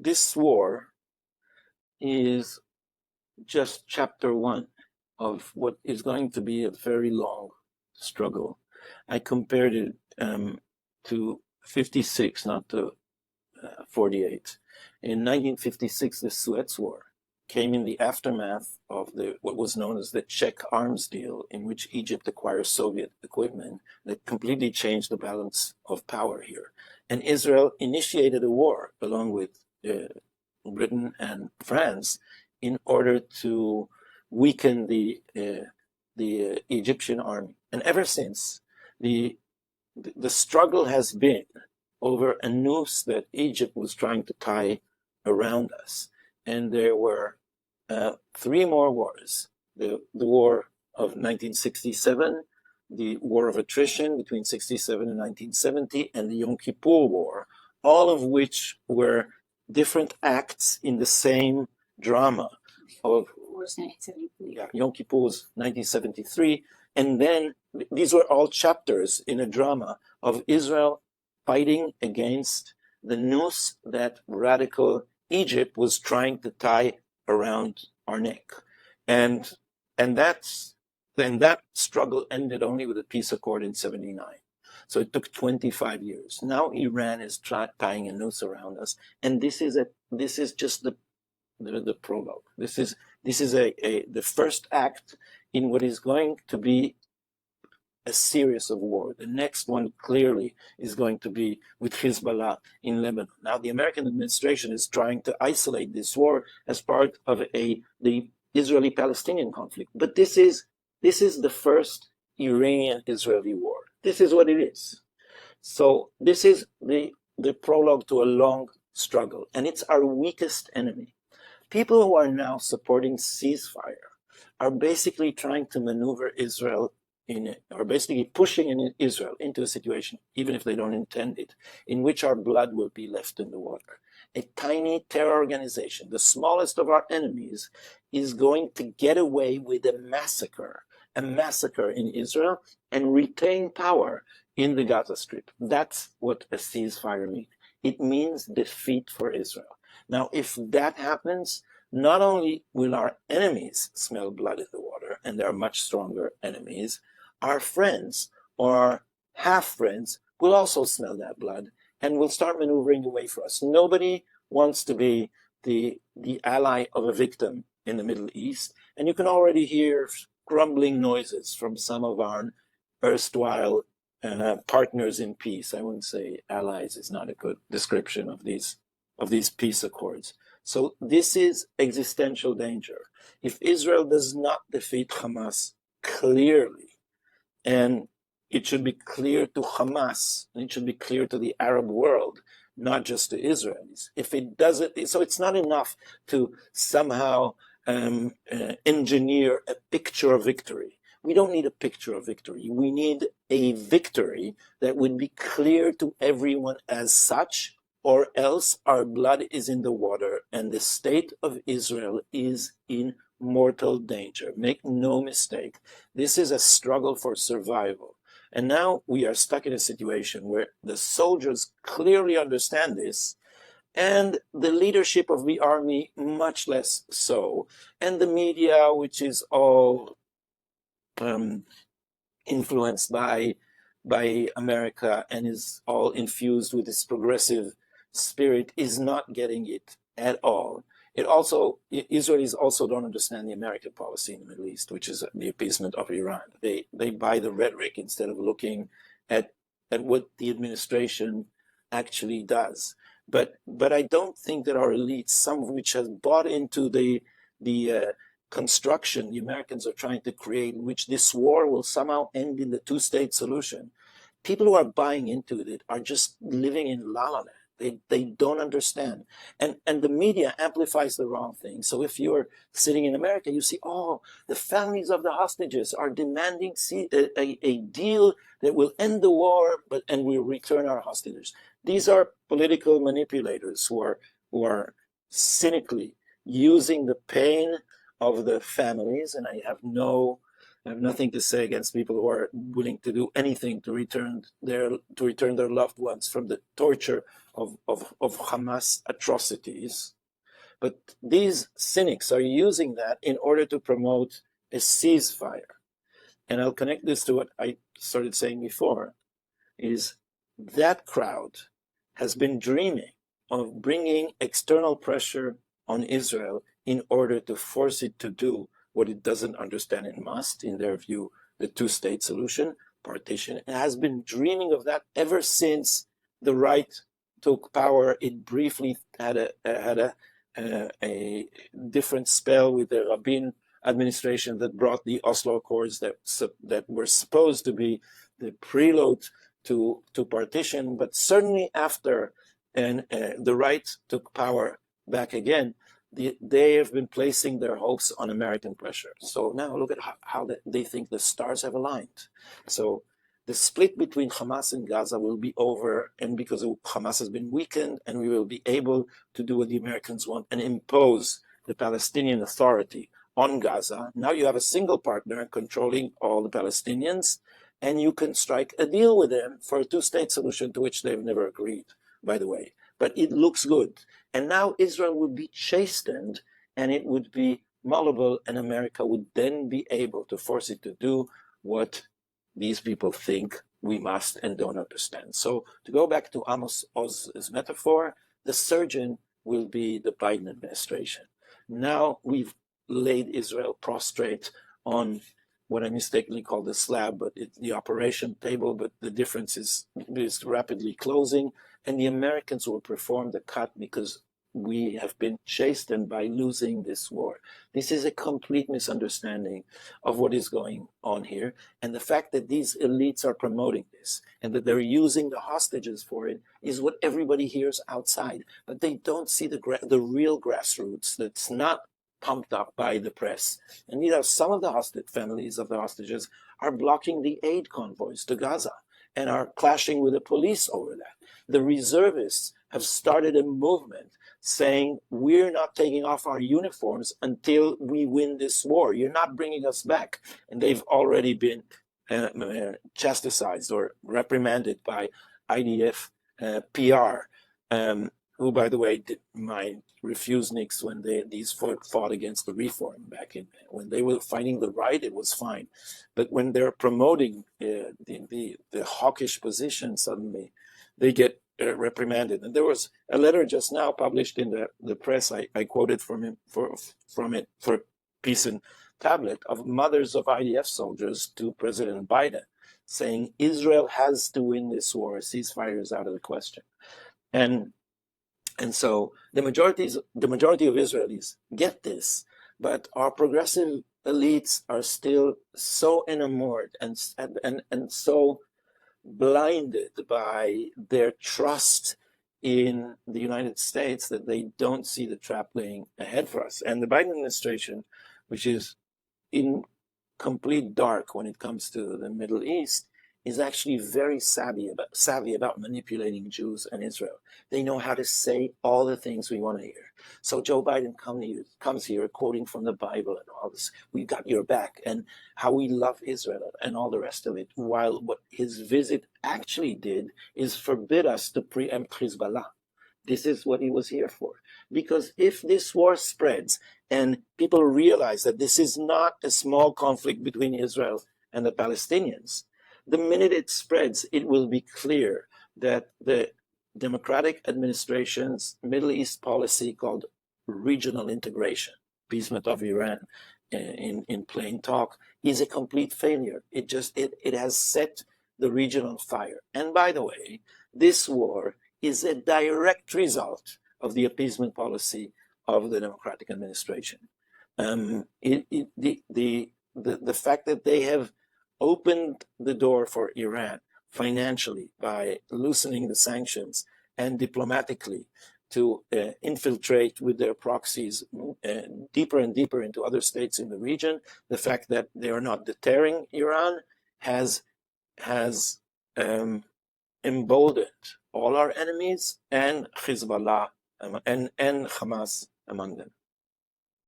this war is just chapter one of what is going to be a very long struggle. I compared it to 56, not to 48. In 1956, the Suez War came in the aftermath of what was known as the Czech arms deal, in which Egypt acquired Soviet equipment that completely changed the balance of power here. And Israel initiated a war along with Britain and France in order to weaken the Egyptian army. And ever since, the struggle has been over a noose that Egypt was trying to tie around us. And there were three more wars. The war of 1967, the war of attrition between 67 and 1970, and the Yom Kippur War, all of which were different acts in the same drama of Yom Kippur was 1973, and then these were all chapters in a drama of Israel fighting against the noose that radical Egypt was trying to tie around our neck. And that struggle ended only with a peace accord in 79. So it took 25 years. Now Iran is tying a noose around us, and this is just the prologue. This is the first act in what is going to be a series of war. The next one clearly is going to be with Hezbollah in Lebanon. Now the American administration is trying to isolate this war as part of the Israeli-Palestinian conflict. But this is the first Iranian-Israeli war. This is what it is. So this is the prologue to a long struggle, and it's our weakest enemy. People who are now supporting ceasefire are basically trying to maneuver Israel are basically pushing Israel into a situation, even if they don't intend it, in which our blood will be left in the water. A tiny terror organization, the smallest of our enemies, is going to get away with a massacre in Israel, and retain power in the Gaza Strip. That's what a ceasefire means. It means defeat for Israel. Now, if that happens, not only will our enemies smell blood in the water, and they're much stronger enemies, our friends or our half-friends will also smell that blood and will start maneuvering away from us. Nobody wants to be the ally of a victim in the Middle East, and you can already hear grumbling noises from some of our erstwhile partners in peace. I wouldn't say allies is not a good description of these peace accords. So this is existential danger. If Israel does not defeat Hamas clearly, and it should be clear to Hamas, and it should be clear to the Arab world, not just to Israelis. If it doesn't, so it's not enough to somehow engineer a picture of victory. We don't need a picture of victory. We need a victory that would be clear to everyone as such, or else our blood is in the water and the state of Israel is in mortal danger. Make no mistake, this is a struggle for survival. And now we are stuck in a situation where the soldiers clearly understand this, and the leadership of the army much less so, and the media, which is all influenced by America and is all infused with this progressive spirit, is not getting it at all. Israelis also don't understand the American policy in the Middle East, which is the appeasement of Iran. They buy the rhetoric instead of looking at what the administration actually does. But I don't think that our elites, some of which have bought into the construction the Americans are trying to create, in which this war will somehow end in the two-state solution, people who are buying into it are just living in la la land. They don't understand. And the media amplifies the wrong thing. So if you're sitting in America, you see, oh, the families of the hostages are demanding a deal that will end the war, and will return our hostages. These are political manipulators who are cynically using the pain of the families, and I have no I have nothing to say against people who are willing to do anything to return their loved ones from the torture of Hamas atrocities. But these cynics are using that in order to promote a ceasefire. And I'll connect this to what I started saying before, is that crowd has been dreaming of bringing external pressure on Israel in order to force it to do what it doesn't understand it must, in their view, the two-state solution, partition. It has been dreaming of that ever since the right took power. It briefly had a different spell with the Rabin administration that brought the Oslo Accords that were supposed to be the prelude to partition, but certainly after the right took power back again, they have been placing their hopes on American pressure. So now look at how they think the stars have aligned. So the split between Hamas and Gaza will be over, and because Hamas has been weakened, and we will be able to do what the Americans want and impose the Palestinian Authority on Gaza. Now you have a single partner controlling all the Palestinians, and you can strike a deal with them for a two-state solution to which they've never agreed, by the way. But it looks good. And now Israel would be chastened, and it would be malleable, and America would then be able to force it to do what these people think we must and don't understand. So to go back to Amos Oz's metaphor, the surgeon will be the Biden administration. Now we've laid Israel prostrate on what I mistakenly called the slab, but it's the operation table, but the difference is rapidly closing, and the Americans will perform the cut because we have been chastened by losing this war. This is a complete misunderstanding of what is going on here, and the fact that these elites are promoting this and that they're using the hostages for it is what everybody hears outside, but they don't see the real grassroots that's not pumped up by the press. And you know, some of the families of the hostages are blocking the aid convoys to Gaza and are clashing with the police over that. The reservists have started a movement saying, we're not taking off our uniforms until we win this war. You're not bringing us back. And they've already been chastised or reprimanded by IDF PR, who, by the way, did mind refuse nix when these fought against the reform back in, when they were fighting the right, it was fine. But when they're promoting the hawkish position, suddenly they get reprimanded. And there was a letter just now published in the press, I quoted from it for Peace and Tablet, of mothers of IDF soldiers to President Biden, saying Israel has to win this war, a ceasefire is out of the question. And so the majority of Israelis get this, but our progressive elites are still so enamored and so blinded by their trust in the United States that they don't see the trap laying ahead for us. And the Biden administration, which is in complete dark when it comes to the Middle East, is actually very savvy about manipulating Jews and Israel. They know how to say all the things we want to hear. So Joe Biden comes here quoting from the Bible and all this, we got your back, and how we love Israel and all the rest of it, while what his visit actually did is forbid us to preempt Hezbollah. This is what he was here for. Because if this war spreads and people realize that this is not a small conflict between Israel and the Palestinians, the minute it spreads, it will be clear that the Democratic administration's Middle East policy called regional integration, appeasement of Iran in plain talk, is a complete failure. It has set the region on fire. And by the way, this war is a direct result of the appeasement policy of the Democratic administration. The fact that they have opened the door for Iran financially by loosening the sanctions and diplomatically to infiltrate with their proxies deeper and deeper into other states in the region, the fact that they are not deterring Iran has emboldened all our enemies and Hezbollah and Hamas among them.